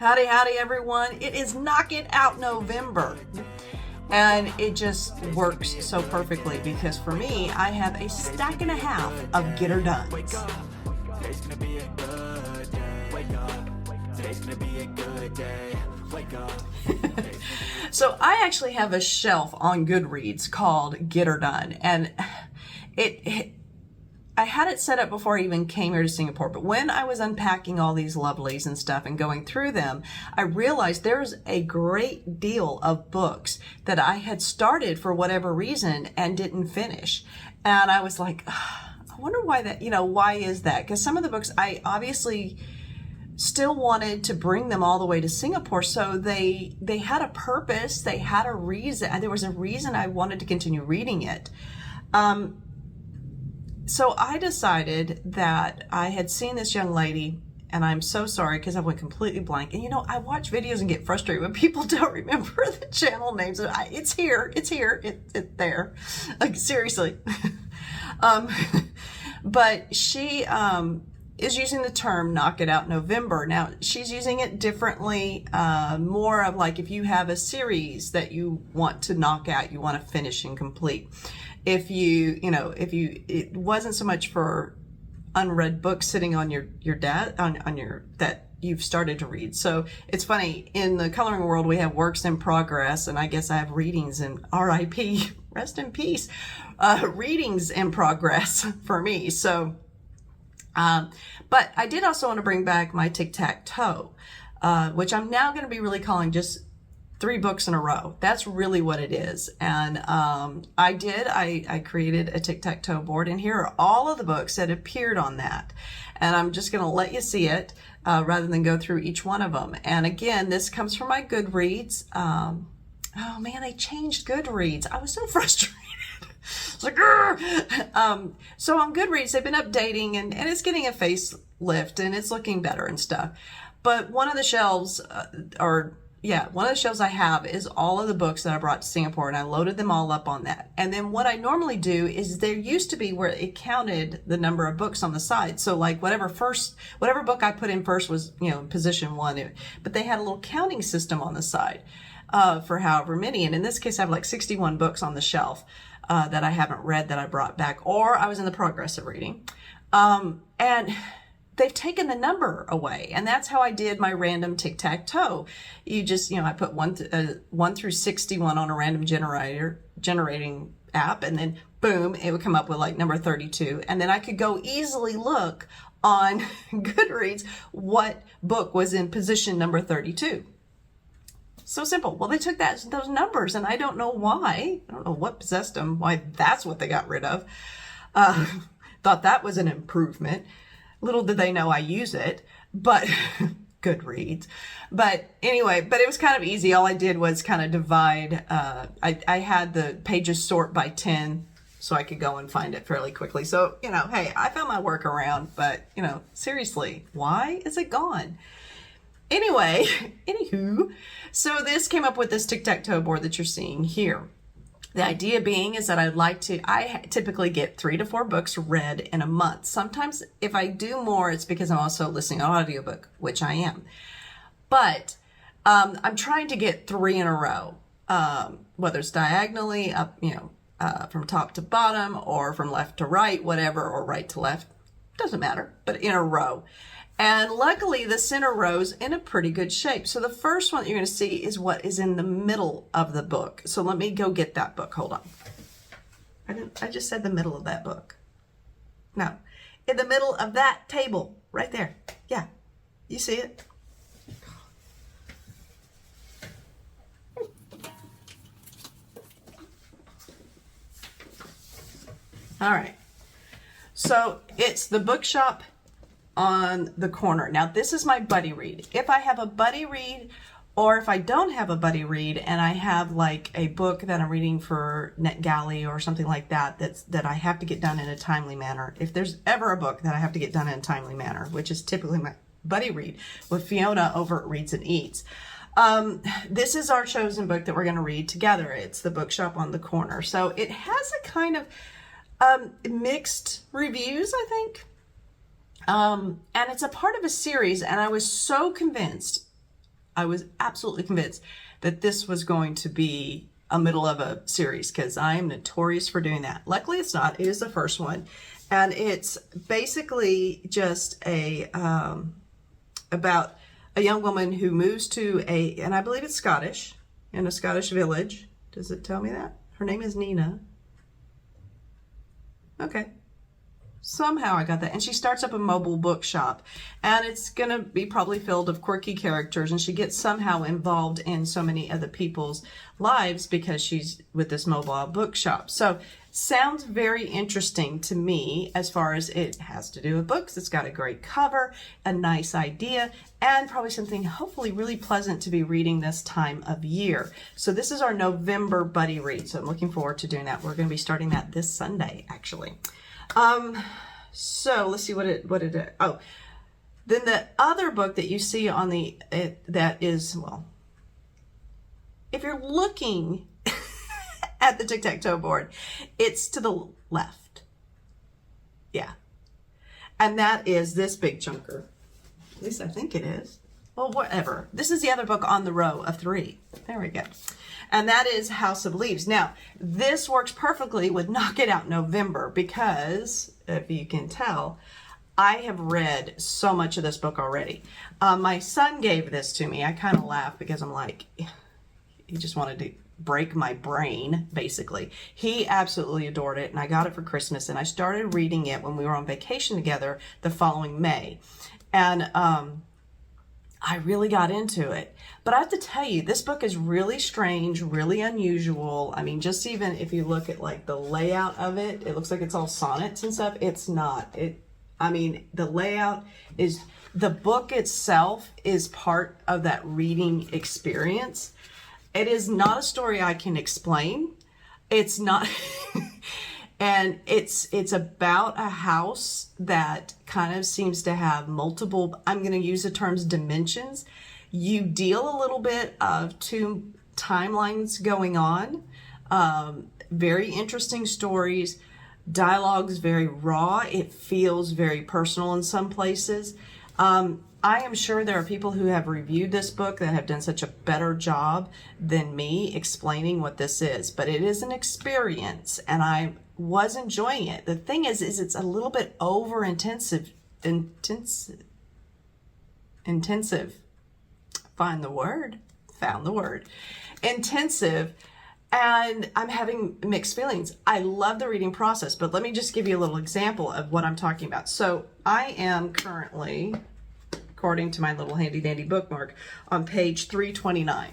Howdy, howdy, everyone. It is Knock It Out November. And it just works so perfectly because for me, I have a stack and a half of Get Her Done. Wake up. Today's gonna be a good day. Wake up. Today's gonna be a good day. Wake up. So I actually have a shelf on Goodreads called Get Her Done. And I had it set up before I even came here to Singapore, but when I was unpacking all these lovelies and stuff and going through them, I realized there's a great deal of books that I had started for whatever reason and didn't finish. And I was like, I wonder why that, why is that? Because some of the books I obviously still wanted to bring them all the way to Singapore. So they had a purpose, they had a reason, and there was a reason I wanted to continue reading it. So I decided that I had seen this young lady, and I'm so sorry because I went completely blank. And I watch videos and get frustrated when people don't remember the channel names. It's here, it's there. Like, seriously. But she is using the term Knock It Out November. Now, she's using it differently, more of like if you have a series that you want to knock out, you want to finish and complete. It wasn't so much for unread books sitting on your that you've started to read. So it's funny, in the coloring world, we have works in progress, and I guess I have readings and RIP, rest in peace, readings in progress for me. So, but I did also want to bring back my tic-tac-toe, which I'm now going to be really calling just 3 books in a row. That's really what it is. And I created a tic-tac-toe board, and here are all of the books that appeared on that. And I'm just going to let you see it rather than go through each one of them. And again, this comes from my Goodreads. Oh man, they changed Goodreads. I was so frustrated. It's like, so on Goodreads, they've been updating and it's getting a facelift and it's looking better and stuff. But one of the shelves one of the shelves I have is all of the books that I brought to Singapore, and I loaded them all up on that. And then what I normally do is there used to be where it counted the number of books on the side. So like whatever book I put in first was, position 1, but they had a little counting system on the side for however many. And in this case, I have like 61 books on the shelf that I haven't read that I brought back, or I was in the progress of reading. And they've taken the number away, and that's how I did my random tic-tac-toe. You just, I put 1 through 61 on a random generating app, and then boom, it would come up with like number 32, and then I could go easily look on Goodreads what book was in position number 32. So simple. Well, they took those numbers, and I don't know why. I don't know what possessed them, why that's what they got rid of. Thought that was an improvement. Little did they know I use it, but Goodreads. But anyway, it was kind of easy. All I did was kind of divide. I had the pages sort by 10 so I could go and find it fairly quickly. So, hey, I found my workaround, but, seriously, why is it gone? Anyway, anywho, so this came up with this tic-tac-toe board that you're seeing here. The idea being is that I typically get 3 to 4 books read in a month. Sometimes if I do more, it's because I'm also listening to an audiobook, which I am. But I'm trying to get 3 in a row, whether it's diagonally up, from top to bottom, or from left to right, whatever, or right to left, doesn't matter, but in a row. And luckily, the center row's in a pretty good shape. So the first one that you're going to see is what is in the middle of the book. So let me go get that book. Hold on. I just said the middle of that book. No, in the middle of that table right there. Yeah, you see it? All right. So it's the bookshop on the corner. Now, this is my buddy read. If I have a buddy read, or if I don't have a buddy read and I have like a book that I'm reading for NetGalley or something like that, that I have to get done in a timely manner. If there's ever a book that I have to get done in a timely manner, which is typically my buddy read with Fiona over at Reads and Eats. This is our chosen book that we're going to read together. It's The Bookshop on the Corner. So it has a kind of mixed reviews, I think. And it's a part of a series, and I was so convinced I was absolutely convinced that this was going to be a middle of a series, because I am notorious for doing that. Luckily, it's not. It is the first one. And it's basically just about a young woman who moves to and I believe it's Scottish, in a Scottish village. Does it tell me that? Her name is Nina. Okay. Somehow I got that. And she starts up a mobile bookshop, and it's going to be probably filled of quirky characters, and she gets somehow involved in so many other people's lives because she's with this mobile bookshop. So sounds very interesting to me as far as it has to do with books. It's got a great cover, a nice idea, and probably something hopefully really pleasant to be reading this time of year. So this is our November buddy read. So I'm looking forward to doing that. We're going to be starting that this Sunday, actually. So let's see what it oh, then the other book that you see on that is, well, if you're looking at the tic-tac-toe board, it's to the left. Yeah. And that is this big chunker. At least I think it is. Well, whatever. This is the other book on the row of 3. There we go. And that is House of Leaves. Now, this works perfectly with Knock It Out November because, if you can tell, I have read so much of this book already. My son gave this to me. I kind of laugh because I'm like, he just wanted to break my brain, basically. He absolutely adored it, and I got it for Christmas, and I started reading it when we were on vacation together the following May. And I really got into it. But I have to tell you, this book is really strange, really unusual. I mean, just even if you look at like the layout of it, it looks like it's all sonnets and stuff. It's not. I mean, the layout is, the book itself is part of that reading experience. It is not a story I can explain. It's not, and it's about a house that kind of seems to have multiple, I'm going to use the terms dimensions. You deal a little bit of 2 timelines going on. Very interesting stories. Dialogue's very raw. It feels very personal in some places. I am sure there are people who have reviewed this book that have done such a better job than me explaining what this is, but it is an experience, and I was enjoying it. The thing is it's a little bit over intensive. Found the word. Intensive. And I'm having mixed feelings. I love the reading process, but let me just give you a little example of what I'm talking about. So I am currently, according to my little handy dandy bookmark, on page 329.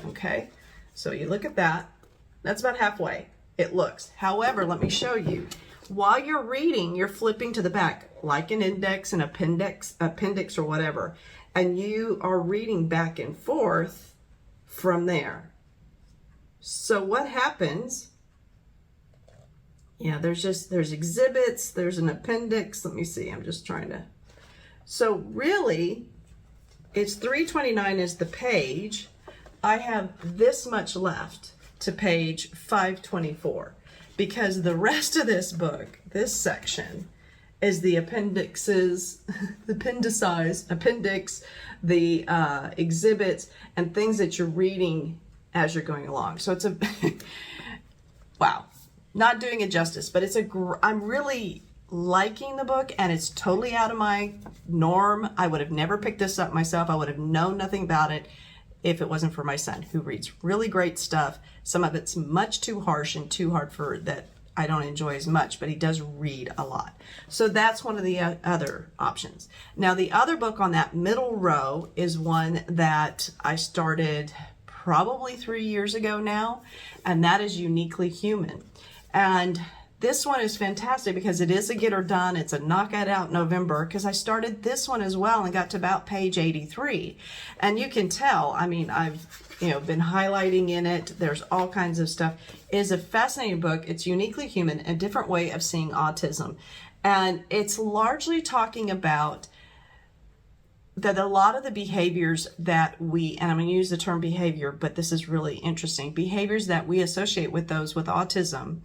Okay. So you look at that. That's about halfway. It looks. However, let me show you. While you're reading, you're flipping to the back like an index, an appendix or whatever. And you are reading back and forth from there. So what happens? Yeah, there's exhibits, there's an appendix. Let me see, I'm just trying to. So really, it's 329 is the page. I have this much left to page 524 because the rest of this book, this section, is the appendixes, the appendix, the exhibits, and things that you're reading as you're going along. So it's a, wow, not doing it justice, but I'm really liking the book, and it's totally out of my norm. I would have never picked this up myself. I would have known nothing about it if it wasn't for my son, who reads really great stuff. Some of it's much too harsh and too hard for that I don't enjoy as much, but he does read a lot. So that's one of the other options. Now, the other book on that middle row is one that I started probably 3 years ago now, and that is Uniquely Human. And this one is fantastic because it is a get her done. It's a knock it out November, because I started this one as well and got to about page 83. And you can tell, I mean, I've been highlighting in it. There's all kinds of stuff. It is a fascinating book. It's Uniquely Human, a different way of seeing autism. And it's largely talking about that a lot of the behaviors that and I'm going to use the term behavior, but this is really interesting, behaviors that we associate with those with autism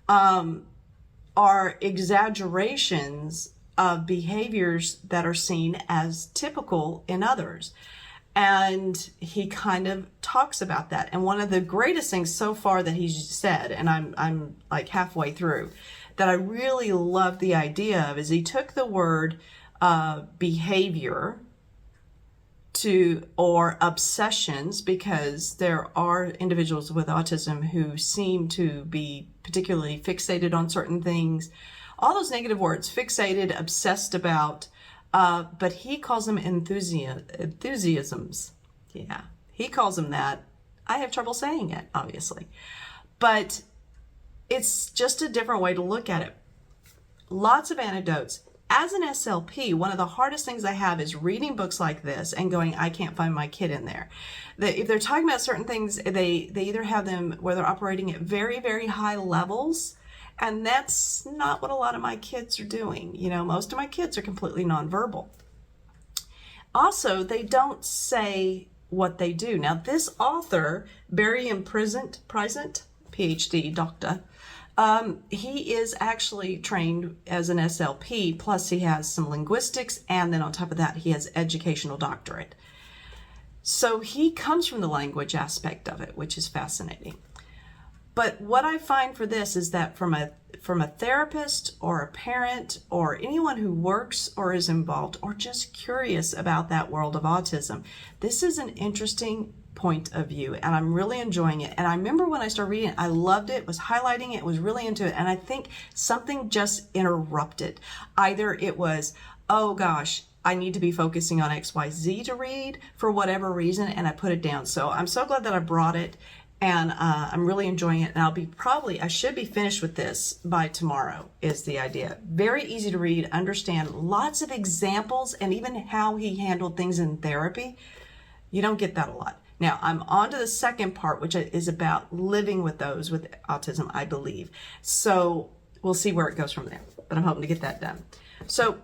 are exaggerations of behaviors that are seen as typical in others. And he kind of talks about that. And one of the greatest things so far that he's said, and I'm like halfway through, that I really love the idea of, is he took the word behavior or obsessions, because there are individuals with autism who seem to be particularly fixated on certain things. All those negative words, fixated, obsessed about, but he calls them enthusiasms. Yeah, he calls them that. I have trouble saying it, obviously. But it's just a different way to look at it. Lots of anecdotes. As an SLP, one of the hardest things I have is reading books like this and going, I can't find my kid in there. If they're talking about certain things, they either have them where they're operating at very, very high levels, and that's not what a lot of my kids are doing. You know, most of my kids are completely nonverbal. Also, they don't say what they do. Now, this author, Barry and Present, PhD, doctor, he is actually trained as an SLP, plus he has some linguistics, and then on top of that, he has educational doctorate. So he comes from the language aspect of it, which is fascinating. But what I find for this is that from a therapist or a parent or anyone who works or is involved or just curious about that world of autism, this is an interesting point of view, and I'm really enjoying it. And I remember when I started reading it, I loved it, was highlighting it, was really into it, and I think something just interrupted. Either it was, oh gosh, I need to be focusing on XYZ to read for whatever reason, and I put it down. So I'm so glad that I brought it, and I'm really enjoying it. And I should be finished with this by tomorrow, is the idea. Very easy to read, understand, lots of examples, and even how he handled things in therapy. You don't get that a lot. Now, I'm on to the second part, which is about living with those with autism, I believe. So we'll see where it goes from there, but I'm hoping to get that done. So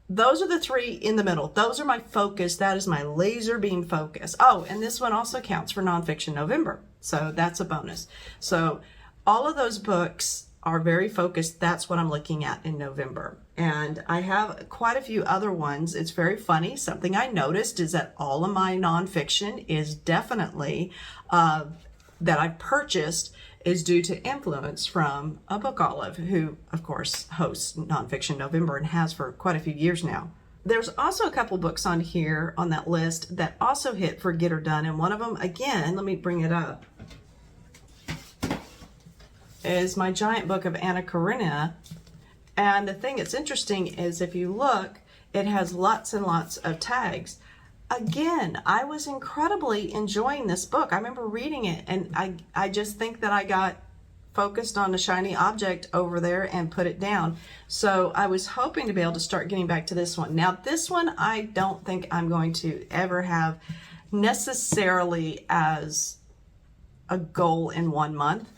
those are the three in the middle. Those are my focus. That is my laser beam focus. Oh, and this one also counts for Nonfiction November. So that's a bonus. So all of those books are very focused. That's what I'm looking at in November. And I have quite a few other ones. It's very funny. Something I noticed is that all of my nonfiction is definitely that I purchased is due to influence from a Book Olive, who, of course, hosts Nonfiction November and has for quite a few years now. There's also a couple books on here on that list that also hit for Get Her Done. And one of them, again, let me bring it up, is my giant book of Anna Karenina. And the thing that's interesting is if you look, it has lots and lots of tags. Again, I was incredibly enjoying this book. I remember reading it, and I just think that I got focused on a shiny object over there and put it down. So I was hoping to be able to start getting back to this one. Now, this one I don't think I'm going to ever have necessarily as a goal in 1 month.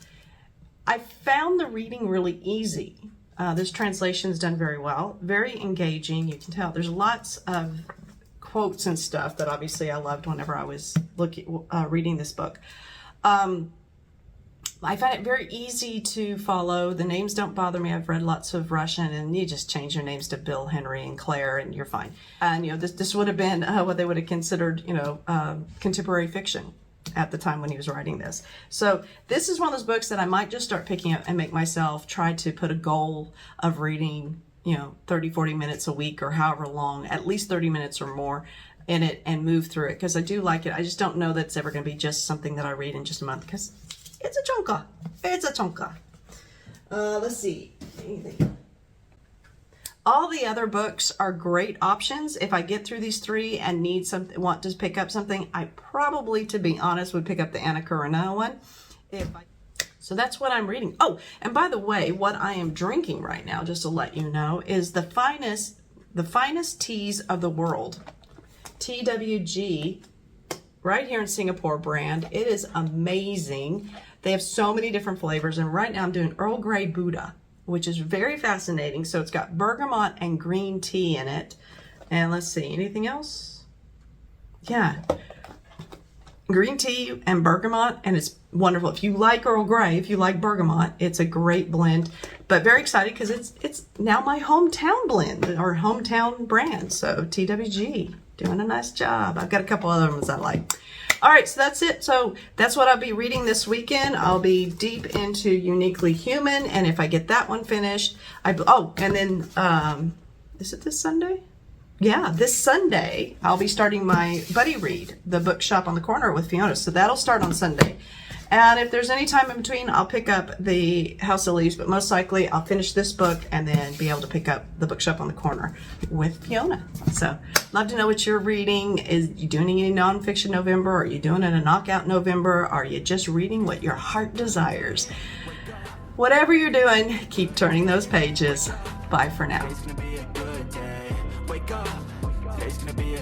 I found the reading really easy. This translation is done very well, very engaging. You can tell there's lots of quotes and stuff that obviously I loved whenever I was reading this book. I find it very easy to follow. The names don't bother me. I've read lots of Russian, and you just change your names to Bill, Henry, and Claire, and you're fine. And this would have been what they would have considered contemporary fiction at the time when he was writing this. So this is one of those books that I might just start picking up and make myself try to put a goal of reading 30, 40 minutes a week or however long, at least 30 minutes or more in it, and move through it, because I do like it. I just don't know that it's ever going to be just something that I read in just a month, because it's a chunka. It's a chunka. Let's see. Anything. All the other books are great options. If I get through these three and want to pick up something, I probably, to be honest, would pick up the Anna Karenina one. So that's what I'm reading. Oh, and by the way, what I am drinking right now, just to let you know, is the finest teas of the world. TWG, right here in Singapore brand. It is amazing. They have so many different flavors, and right now I'm doing Earl Grey Buddha, which is very fascinating. So it's got bergamot and green tea in it. And let's see, anything else? Yeah, green tea and bergamot, and it's wonderful. If you like Earl Grey, if you like bergamot, it's a great blend. But very excited because it's now my hometown blend or hometown brand. So TWG. Doing a nice job. I've got a couple other ones I like. All right, so that's it. So that's what I'll be reading this weekend. I'll be deep into Uniquely Human, and if I get that one finished, and then is it this Sunday? Yeah, this Sunday I'll be starting my buddy read, The Bookshop on the Corner with Fiona. So that'll start on Sunday. And if there's any time in between, I'll pick up the House of Leaves, but most likely I'll finish this book and then be able to pick up The Bookshop on the Corner with Fiona. So love to know what you're reading. Is you doing any nonfiction November? Are you doing a knockout November? Are you just reading what your heart desires? Whatever you're doing, keep turning those pages. Bye for now. Today's gonna be a good day. Wake up. Today's gonna be